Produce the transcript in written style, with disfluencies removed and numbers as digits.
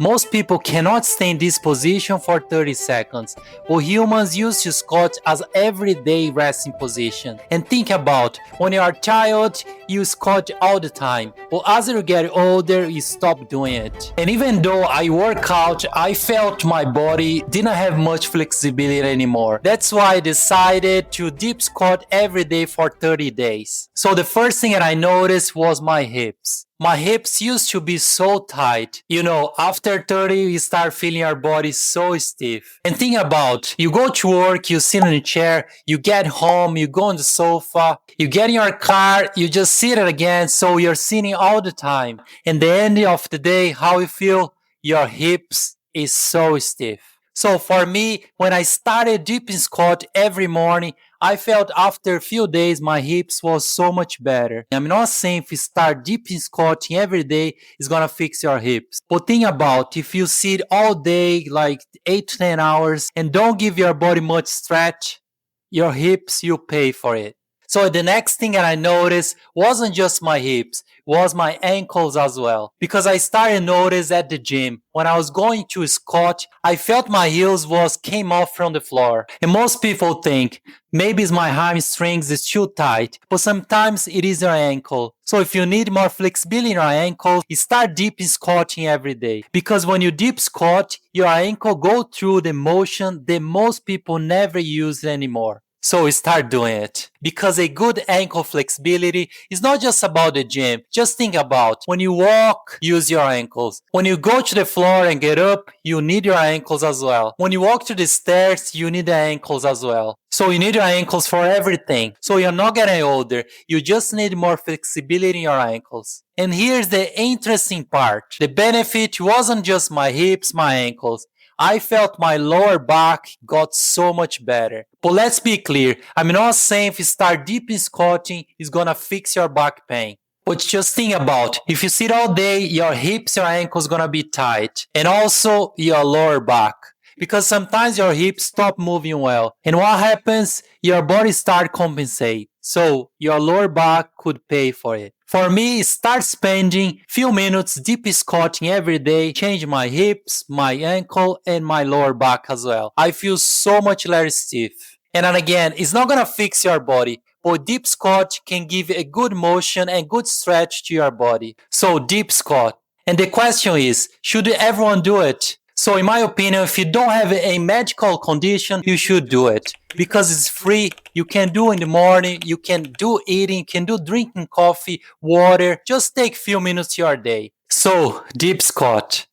Most people cannot stay in this position for 30 seconds, but humans use to squat as everyday resting position. And think about, when you are a child, you squat all the time, but as you get older, you stop doing it. And even though I work out, I felt my body didn't have much flexibility anymore. That's why I decided to deep squat every day for 30 days. So the first thing that I noticed was my hips. My hips used to be so tight. You know, after 30, you start feeling your body so stiff. And think about, you go to work, you sit in a chair, you get home, you go on the sofa, you get in your car, you just sit it again, so you're sitting all the time. And the end of the day, how you feel? Your hips is so stiff. So for me, when I started deep in squat every morning, I felt after a few days my hips was so much better. I'm not saying if you start deep in squatting every day, it's gonna fix your hips. But think about if you sit all day, like 8 to 10 hours, and don't give your body much stretch, your hips, you pay for it. So the next thing that I noticed wasn't just my hips, was my ankles as well. Because I started notice at the gym, when I was going to squat, I felt my heels came off from the floor. And most people think, maybe it's my hamstrings is too tight, but sometimes it is your ankle. So if you need more flexibility in your ankle, you start deep in squatting every day. Because when you deep squat, your ankle go through the motion that most people never use anymore. So start doing it. Because a good ankle flexibility is not just about the gym. Just think about, when you walk, use your ankles. When you go to the floor and get up, you need your ankles as well. When you walk to the stairs, you need the ankles as well. So you need your ankles for everything. So you're not getting older. You just need more flexibility in your ankles. And here's the interesting part. The benefit wasn't just my hips, my ankles. I felt my lower back got so much better. But let's be clear, I'm not saying if you start deep in squatting, it's gonna fix your back pain. But just think about, if you sit all day, your hips, your ankles gonna be tight. And also your lower back. Because sometimes your hips stop moving well. And what happens? Your body start compensate. So your lower back could pay for it. For me, start spending few minutes deep squatting every day, change my hips, my ankle, and my lower back as well. I feel so much less stiff. And then again, it's not gonna fix your body, but deep squat can give a good motion and good stretch to your body. So deep squat. And the question is, should everyone do it? So in my opinion, if you don't have a medical condition, you should do it. Because it's free, you can do in the morning, you can do eating, you can do drinking coffee, water, just take few minutes your day. So, deep squat.